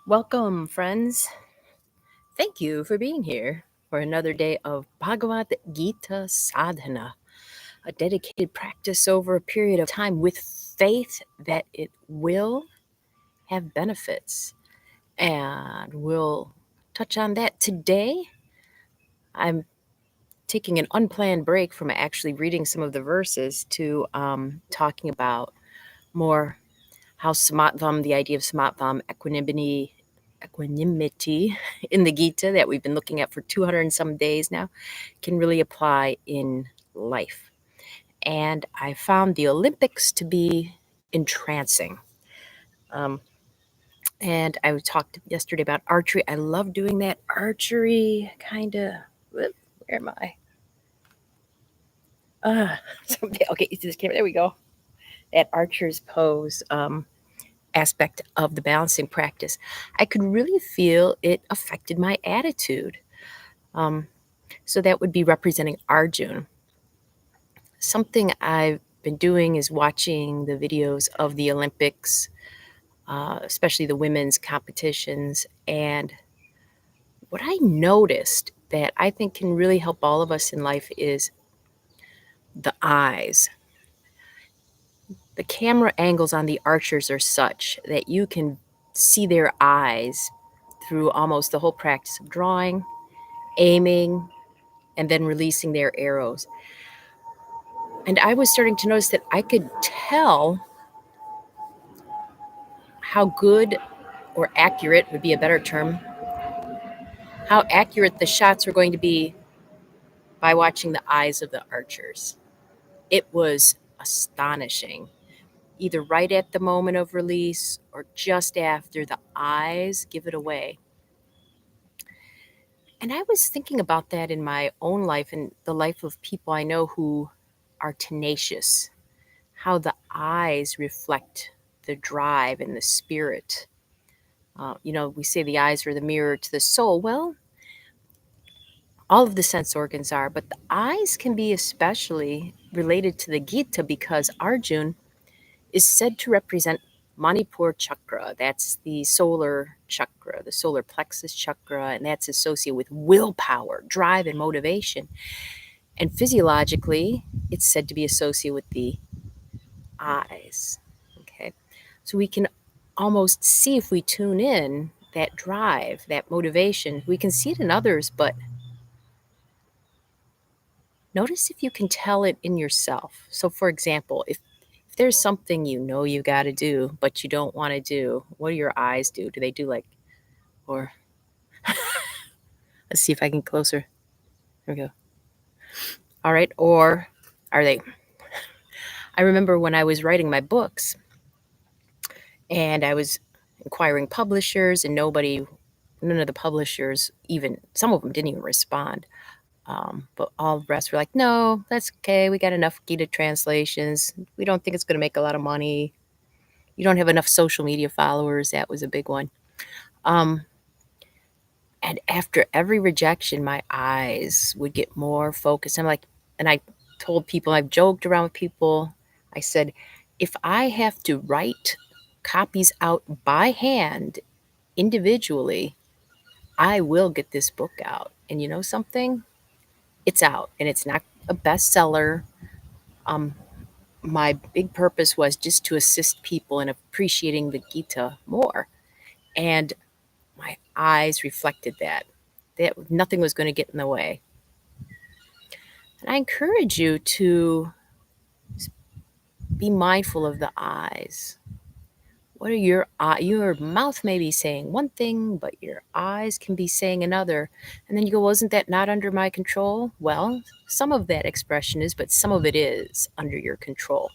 Welcome, friends. Thank you for being here for another day of Bhagavad Gita Sadhana, a dedicated practice over a period of time with faith that it will have benefits. And we'll touch on that today. I'm taking an unplanned break from actually reading some of the verses to talking about more how Samatvam, the idea of Samatvam, equanimity in the Gita that we've been looking at for 200 and some days now, can really apply in life. And I found the Olympics to be entrancing. And I talked yesterday about archery. I love doing that archery kind of. Where am I? Someday. Okay, you see this camera? There we go. That archer's pose. Aspect of the balancing practice, I could really feel it affected my attitude. So that would be representing Arjun. Something I've been doing is watching the videos of the Olympics, especially the women's competitions. And what I noticed that I think can really help all of us in life is the eyes. The camera angles on the archers are such that you can see their eyes through almost the whole practice of drawing, aiming, and then releasing their arrows. And I was starting to notice that I could tell how good, or accurate would be a better term, how accurate the shots were going to be by watching the eyes of the archers. It was astonishing. Either right at the moment of release or just after, the eyes give it away. And I was thinking about that in my own life and the life of people I know who are tenacious, how the eyes reflect the drive and the spirit. We say the eyes are the mirror to the soul. Well, all of the sense organs are, but the eyes can be especially related to the Gita because Arjun is said to represent Manipur chakra. That's the solar chakra, the solar plexus chakra, and that's associated with willpower, drive, and motivation. And physiologically, it's said to be associated with the eyes. Okay. So we can almost see, if we tune in, that drive, that motivation. We can see it in others, but notice if you can tell it in yourself. So, for example, if there's something you got to do, but you don't want to do, what do your eyes do? Do they do like, or let's see if I can closer. There we go. All right. Or are they? I remember when I was writing my books and I was inquiring publishers, and none of the publishers, even some of them didn't even respond. But all the rest were like, no, that's okay. We got enough Gita translations. We don't think it's going to make a lot of money. You don't have enough social media followers. That was a big one. And after every rejection, my eyes would get more focused. And I told people, I've joked around with people. I said, if I have to write copies out by hand individually, I will get this book out. And you know something? It's out, and it's not a bestseller. My big purpose was just to assist people in appreciating the Gita more. And my eyes reflected that nothing was going to get in the way. And I encourage you to be mindful of the eyes. What are your mouth may be saying one thing, but your eyes can be saying another. And then you go, wasn't that not under my control? Well, some of that expression is, but some of it is under your control.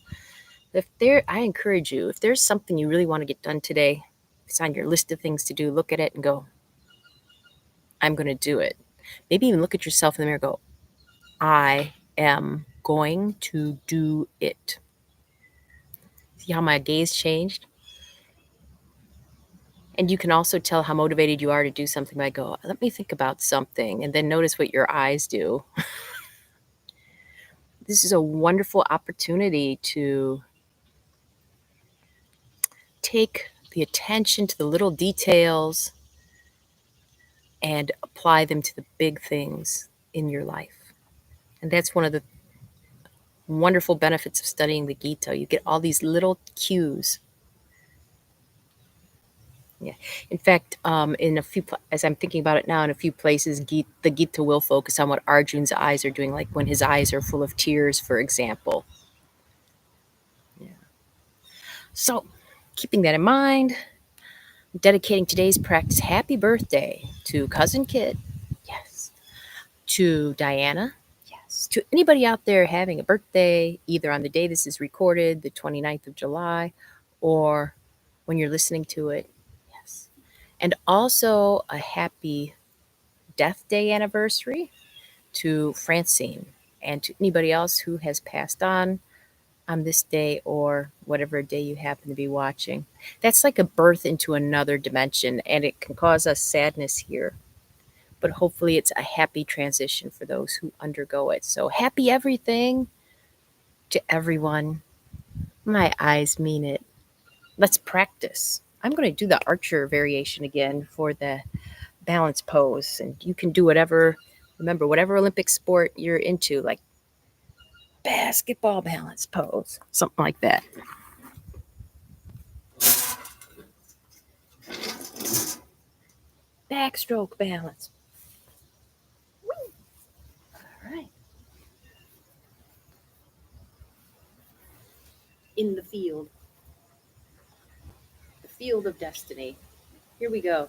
I encourage you, if there's something you really want to get done today, it's on your list of things to do, look at it and go, I'm going to do it. Maybe even look at yourself in the mirror and go, I am going to do it. See how my gaze changed? And you can also tell how motivated you are to do something by go, let me think about something, and then notice what your eyes do. This is a wonderful opportunity to take the attention to the little details and apply them to the big things in your life. And that's one of the wonderful benefits of studying the Gita. You get all these little cues. Yeah. In fact, in a few, as I'm thinking about it now, in a few places, the Gita will focus on what Arjun's eyes are doing, like when his eyes are full of tears, for example. Yeah. So, keeping that in mind, dedicating today's practice. Happy birthday to Cousin Kit. Yes. To Diana. Yes. To anybody out there having a birthday, either on the day this is recorded, the 29th of July, or when you're listening to it. Yes. And also a happy death day anniversary to Francine and to anybody else who has passed on this day or whatever day you happen to be watching. That's like a birth into another dimension, and it can cause us sadness here. But hopefully, it's a happy transition for those who undergo it. So, happy everything to everyone. My eyes mean it. Let's practice. I'm going to do the archer variation again for the balance pose, and you can do whatever, remember, whatever Olympic sport you're into, like basketball balance pose, something like that. Backstroke balance. All right. In the field of destiny. Here we go.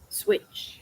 Switch.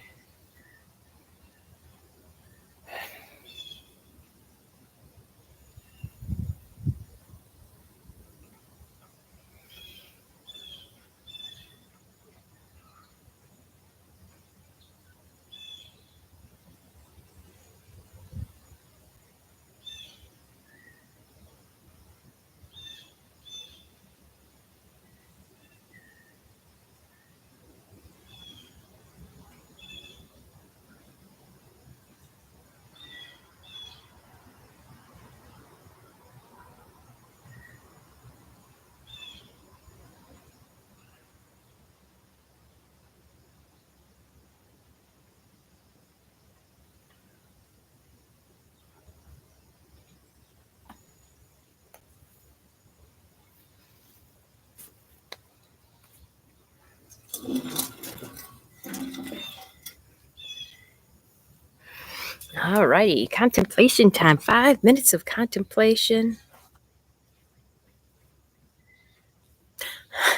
All righty. Contemplation time. 5 minutes of contemplation.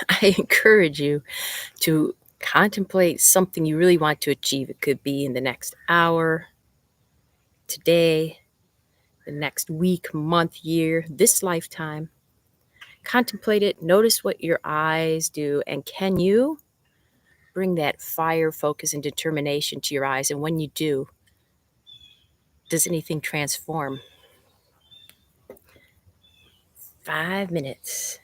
I encourage you to contemplate something you really want to achieve. It could be in the next hour, today, the next week, month, year, this lifetime. Contemplate it. Notice what your eyes do. And can you bring that fire, focus, and determination to your eyes? And when you do, does anything transform? 5 minutes.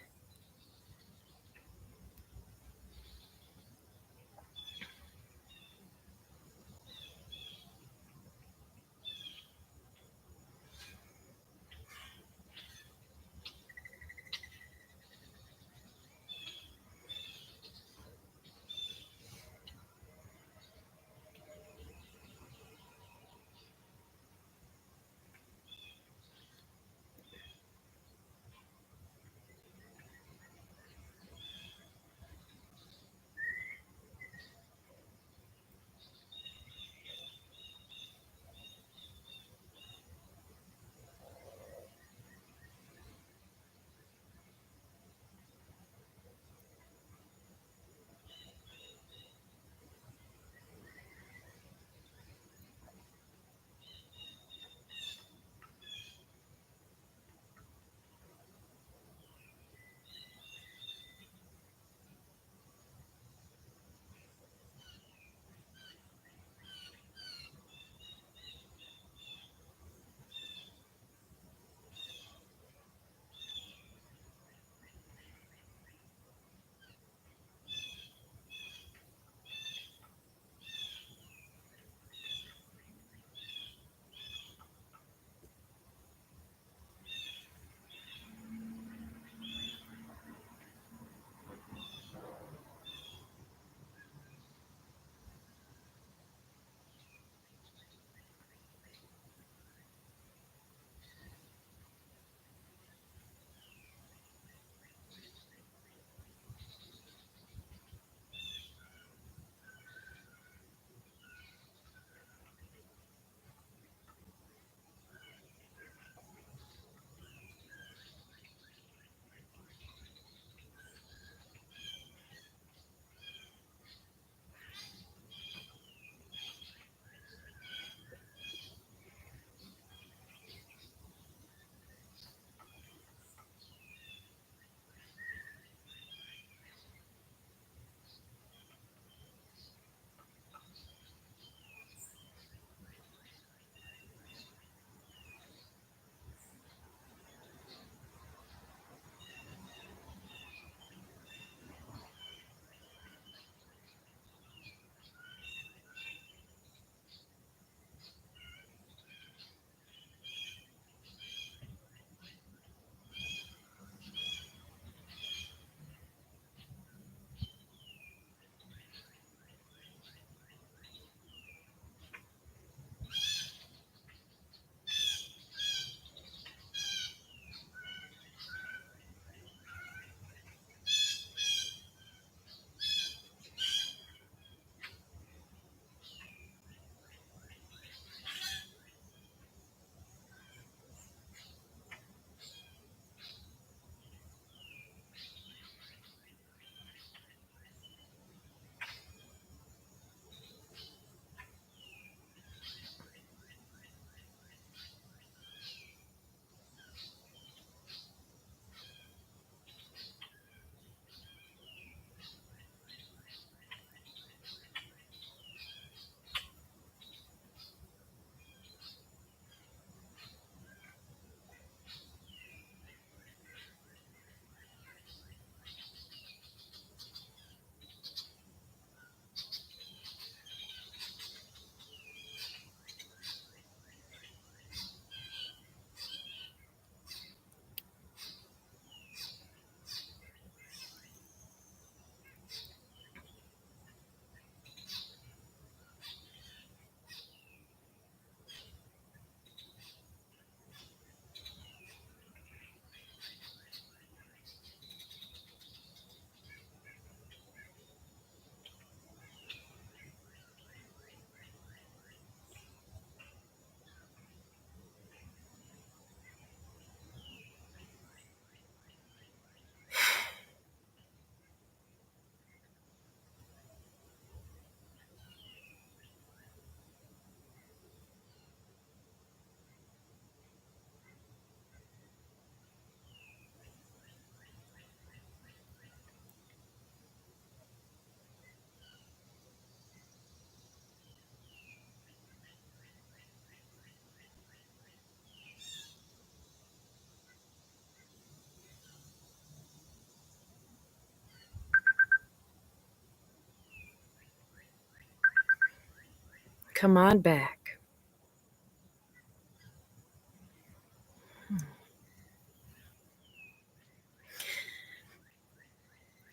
Come on back.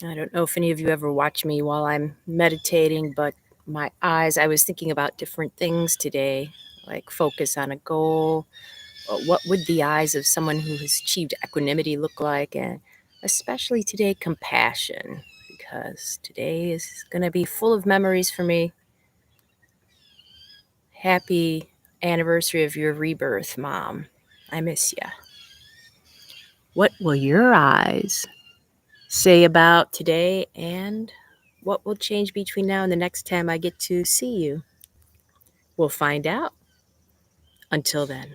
I don't know if any of you ever watch me while I'm meditating, but my eyes, I was thinking about different things today, like focus on a goal. What would the eyes of someone who has achieved equanimity look like? And especially today, compassion, because today is going to be full of memories for me. Happy anniversary of your rebirth, Mom. I miss ya. What will your eyes say about today, and what will change between now and the next time I get to see you? We'll find out. Until then.